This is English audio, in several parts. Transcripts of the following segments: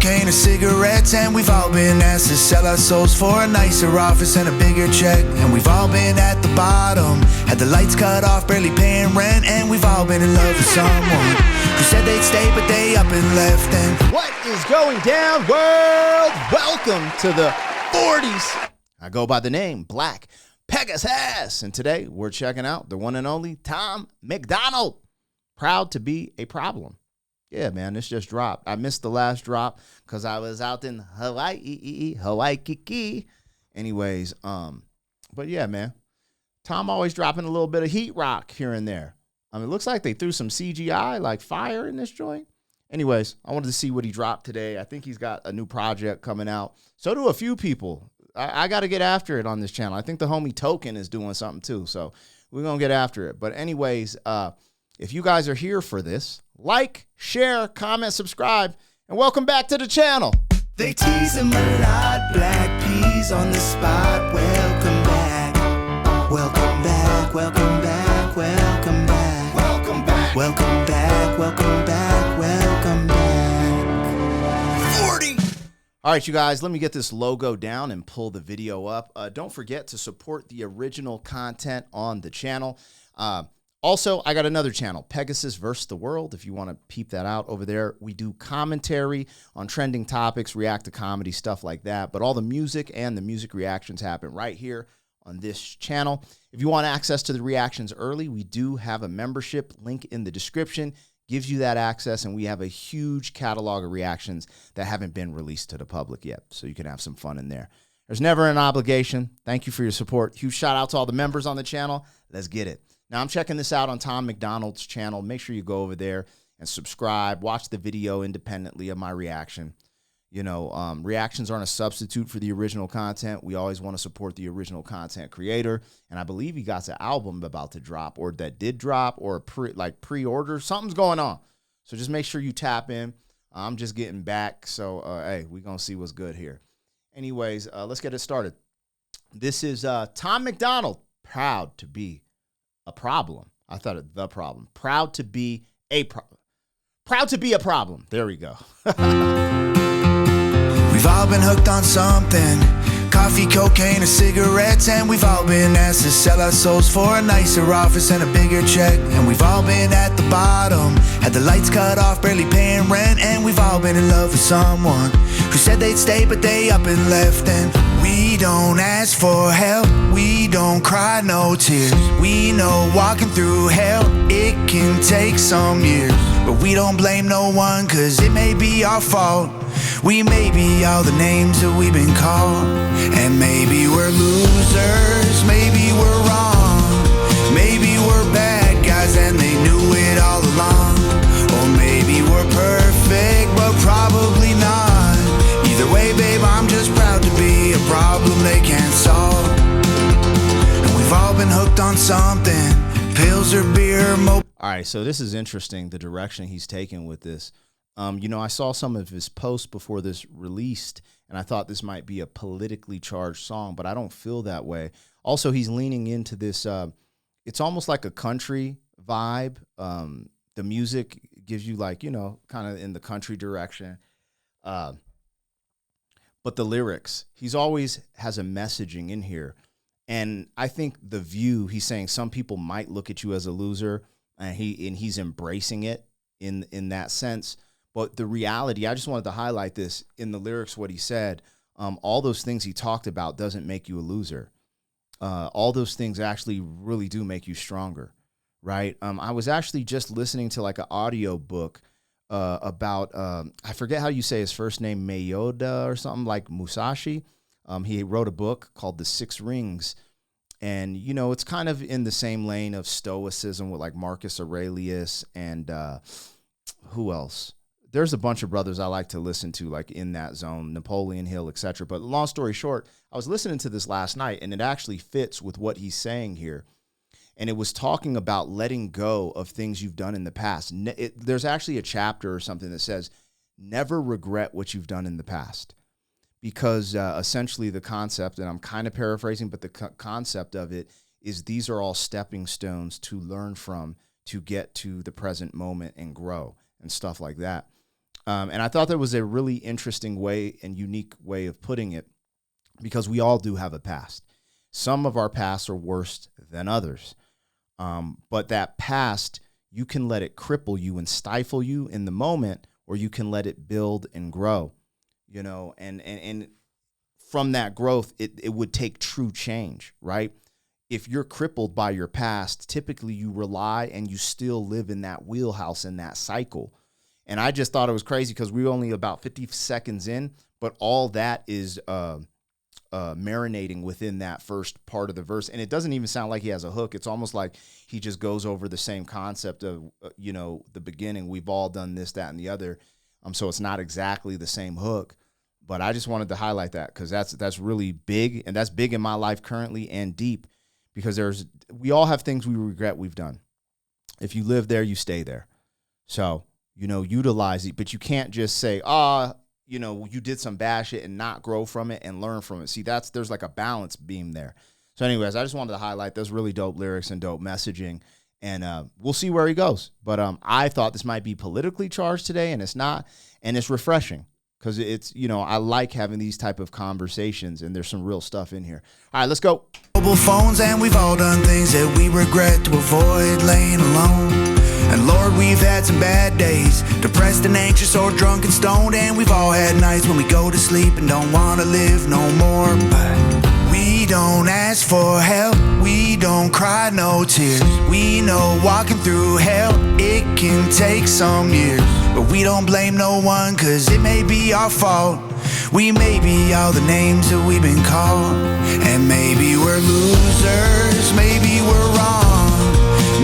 cocaine and cigarettes, and we've all been asked to sell our souls for a nicer office and a bigger check. And we've all been at the bottom, had the lights cut off, barely paying rent. And we've all been in love with someone who said they'd stay, but they up and left. And what is going down, world? Welcome to the 40s. I go by the name Black Pegasus, and today we're checking out the one and only Tom MacDonald. Proud to be a problem. Yeah, man, this just dropped. I missed the last drop because I was out in Hawaii Kiki. Anyways, but yeah, man, Tom always dropping a little bit of heat rock here and there. I mean, it looks like they threw some CGI, like fire in this joint. Anyways, I wanted to see what he dropped today. I think he's got a new project coming out. So do a few people. I got to get after it on this channel. I think the homie Token is doing something too. So we're going to get after it. But anyways, if you guys are here for this, like, share, comment, subscribe, and welcome back to the channel. They tease him a lot, black peas on the spot. Welcome back, welcome back, welcome back, welcome back, welcome back, welcome back, welcome back, welcome back. 40. All right, you guys, let me get this logo down and pull the video up. Don't forget to support the original content on the channel. Also, I got another channel, Pegasus versus the World. If you want to peep that out over there, we do commentary on trending topics, react to comedy, stuff like that. But all the music and the music reactions happen right here on this channel. If you want access to the reactions early, we do have a membership link in the description. Gives you that access, and we have a huge catalog of reactions that haven't been released to the public yet. So you can have some fun in there. There's never an obligation. Thank you for your support. Huge shout out to all the members on the channel. Let's get it. Now, I'm checking this out on Tom MacDonald's channel. Make sure you go over there and subscribe. Watch the video independently of my reaction. You know, reactions aren't a substitute for the original content. We always want to support the original content creator. And I believe he got an album about to drop, or that did drop, or pre-order. Something's going on. So just make sure you tap in. I'm just getting back. So, hey, we're going to see what's good here. Anyways, let's get it started. This is Tom MacDonald, proud to be a problem. I thought it the problem. Proud to be a problem. Proud to be a problem. There we go. We've all been hooked on something. Coffee, cocaine, or cigarettes. And we've all been asked to sell our souls for a nicer office and a bigger check. And we've all been at the bottom, had the lights cut off, barely paying rent. And we've all been in love with someone who said they'd stay, but they up and left. And we don't ask for help, we don't cry no tears. We know walking through hell, it can take some years. But we don't blame no one, cause it may be our fault. We may be all the names that we've been called. And maybe we're losers, maybe we're wrong. Maybe we're bad guys and they knew it all along. Or maybe we're perfect, but probably not. Either way, babe, I'm just proud to be a problem they can't solve. And we've all been hooked on something, pills or beer, All right, so this is interesting, the direction he's taken with this. You know, I saw some of his posts before this released, and I thought this might be a politically charged song, but I don't feel that way. Also, he's leaning into this, it's almost like a country vibe. The music gives you, like, you know, kind of in the country direction. But the lyrics, he's always has a messaging in here. And I think the view, he's saying some people might look at you as a loser, and he's embracing it in that sense. But the reality, I just wanted to highlight this in the lyrics, what he said, all those things he talked about doesn't make you a loser. All those things actually really do make you stronger, right? I was actually just listening to like an audio book about, I forget how you say his first name, Mayoda or something, like Musashi. He wrote a book called The Six Rings. And, you know, it's kind of in the same lane of Stoicism with like Marcus Aurelius and who else? There's a bunch of brothers I like to listen to, like in that zone, Napoleon Hill, etc. But long story short, I was listening to this last night, and it actually fits with what he's saying here. And it was talking about letting go of things you've done in the past. There's actually a chapter or something that says, never regret what you've done in the past. Because essentially the concept, and I'm kind of paraphrasing, but the concept of it is these are all stepping stones to learn from, to get to the present moment and grow and stuff like that. And I thought that was a really interesting way and unique way of putting it, because we all do have a past. Some of our pasts are worse than others. But that past, you can let it cripple you and stifle you in the moment, or you can let it build and grow, and from that growth, it would take true change, right? If you're crippled by your past, typically you rely and you still live in that wheelhouse, in that cycle. And I just thought it was crazy because we were only about 50 seconds in, but all that is marinating within that first part of the verse. And it doesn't even sound like he has a hook. It's almost like he just goes over the same concept of, the beginning. We've all done this, that, and the other. So it's not exactly the same hook. But I just wanted to highlight that because that's really big, and that's big in my life currently and deep, because we all have things we regret we've done. If you live there, you stay there. So, utilize it, but you can't just say, you did some bad shit and not grow from it and learn from it. See, there's like a balance beam there. So anyways, I just wanted to highlight those really dope lyrics and dope messaging, and we'll see where he goes. But I thought this might be politically charged today, and it's not, and it's refreshing. Because it's, I like having these type of conversations, and there's some real stuff in here. All right, let's go. Mobile phones, and we've all done things that we regret to avoid laying alone. And Lord, we've had some bad days, depressed and anxious or drunk and stoned. And we've all had nights when we go to sleep and don't want to live no more. But we don't ask for help, we don't cry no tears. We know walking through hell, it can take some years. But we don't blame no one, cause it may be our fault. We may be all the names that we've been called. And maybe we're losers, maybe we're wrong.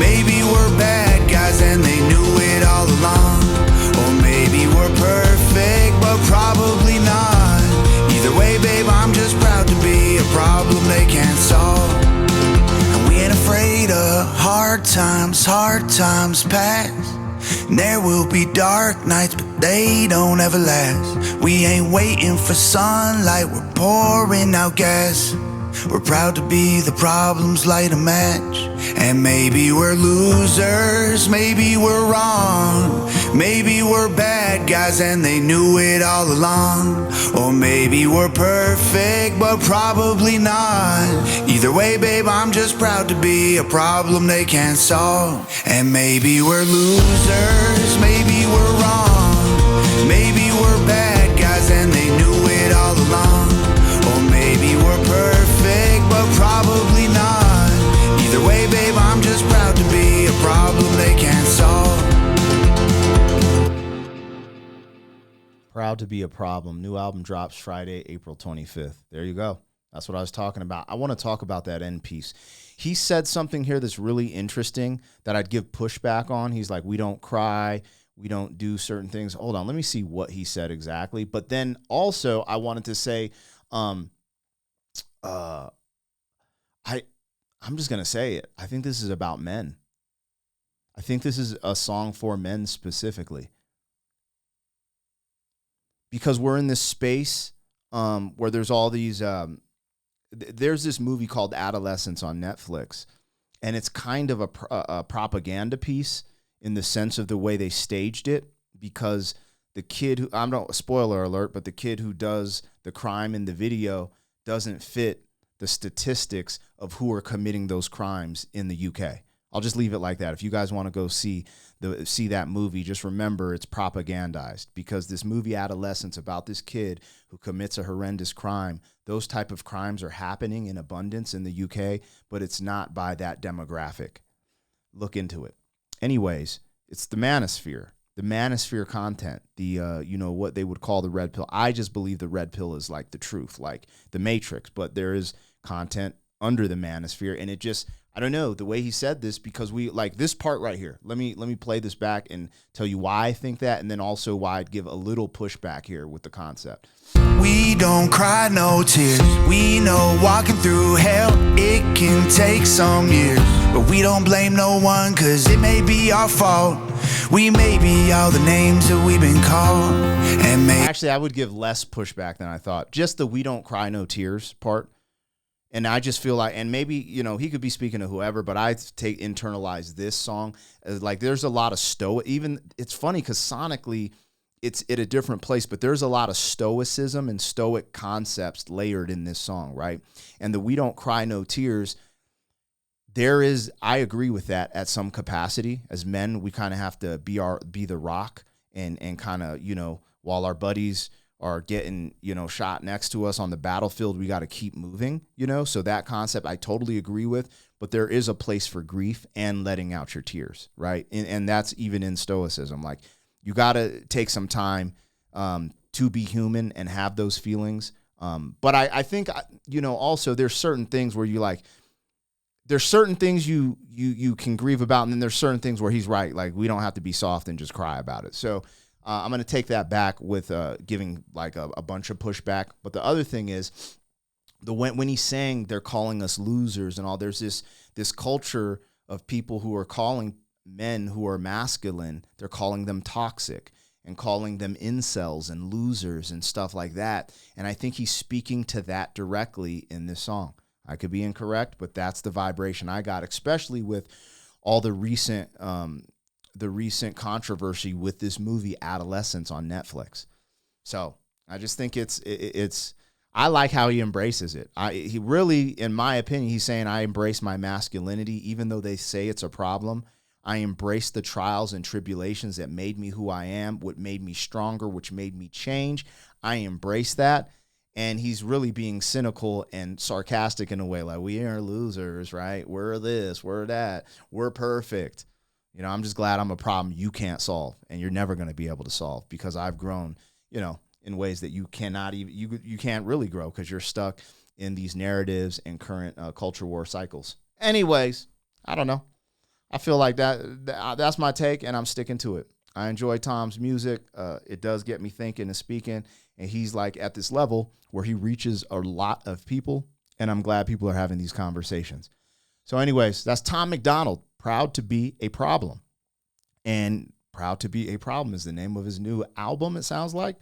Maybe we're bad guys and they knew it all along. Or maybe we're perfect, but probably not. Either way, babe, I'm just proud to be a problem they can't solve. And we ain't afraid of hard times pass. And there will be dark nights, but they don't ever last. We ain't waiting for sunlight, we're pouring out gas. We're proud to be the problems light a match. And maybe we're losers, maybe we're wrong. Maybe we're bad guys and they knew it all along. Or maybe we're perfect, but probably not. Either way, babe, I'm just proud to be a problem they can't solve. And maybe we're losers, maybe we're wrong. Maybe we're bad guys and they knew it all along. Or maybe we're perfect, but probably not. Either way, babe, I'm just proud to be a problem they can't solve. Proud to be a problem. New album drops Friday, April 25th. There you go. That's what I was talking about. I want to talk about that end piece. He said something here that's really interesting that I'd give pushback on. He's like, we don't cry. We don't do certain things. Hold on. Let me see what he said exactly. But then also I wanted to say, I'm just going to say it. I think this is about men. I think this is a song for men specifically. Because we're in this space where there's all these, there's this movie called Adolescence on Netflix, and it's kind of a propaganda piece in the sense of the way they staged it, because the kid who, I'm not, spoiler alert, but the kid who does the crime in the video doesn't fit the statistics of who are committing those crimes in the UK. I'll just leave it like that. If you guys want to go see that movie, just remember it's propagandized, because this movie Adolescence, about this kid who commits a horrendous crime, those type of crimes are happening in abundance in the UK, but it's not by that demographic. Look into it. Anyways, it's the manosphere content, the what they would call the red pill. I just believe the red pill is like the truth, like the Matrix, but there is content under the manosphere, and it just, I don't know, the way he said this, because we like this part right here. Let me play this back and tell you why I think that, and then also why I'd give a little pushback here with the concept. We don't cry no tears. We know walking through hell, it can take some years. But we don't blame no one, cause it may be our fault. We may be all the names that we've been called. And actually, I would give less pushback than I thought. Just the we don't cry no tears part. And I just feel like, and maybe, he could be speaking to whoever, but I internalize this song as like, there's a lot of even, it's funny because sonically, it's at a different place, but there's a lot of stoicism and stoic concepts layered in this song, right? And the We Don't Cry No Tears, I agree with that at some capacity. As men, we kind of have to be the rock and kind of, while our buddies are getting, shot next to us on the battlefield, we got to keep moving, So that concept I totally agree with, but there is a place for grief and letting out your tears, right? And that's even in stoicism. Like, you got to take some time to be human and have those feelings. But I think, also there's certain things where there's certain things you can grieve about, and then there's certain things where he's right. Like, we don't have to be soft and just cry about it. So I'm going to take that back with giving like a bunch of pushback. But the other thing is, when he's saying they're calling us losers and all, there's this culture of people who are calling men who are masculine, they're calling them toxic and calling them incels and losers and stuff like that. And I think he's speaking to that directly in this song. I could be incorrect, but that's the vibration I got, especially with all the recent controversy with this movie Adolescence on Netflix. So I just think it's I like how he embraces it. He really, in my opinion, he's saying I embrace my masculinity, even though they say it's a problem. I embrace the trials and tribulations that made me who I am, what made me stronger, which made me change. I embrace that. And he's really being cynical and sarcastic in a way, like, we are losers, right? We're this, we're that, we're perfect. I'm just glad I'm a problem you can't solve, and you're never going to be able to solve, because I've grown, in ways that you cannot even, you can't really grow, because you're stuck in these narratives and current culture war cycles. Anyways, I don't know. I feel like that's my take, and I'm sticking to it. I enjoy Tom's music. It does get me thinking and speaking, and he's like at this level where he reaches a lot of people, and I'm glad people are having these conversations. So anyways, that's Tom MacDonald, Proud to Be a Problem. And Proud to Be a Problem is the name of his new album, it sounds like,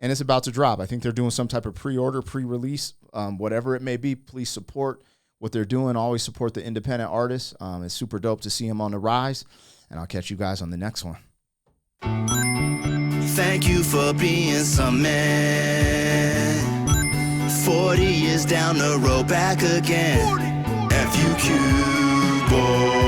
and it's about to drop. I think they're doing some type of pre-order, pre-release, whatever it may be. Please support what they're doing. Always support the independent artists. It's super dope to see him on the rise, and I'll catch you guys on the next one. Thank you for being some man. 40 years down the road, back again. FUQ, boy.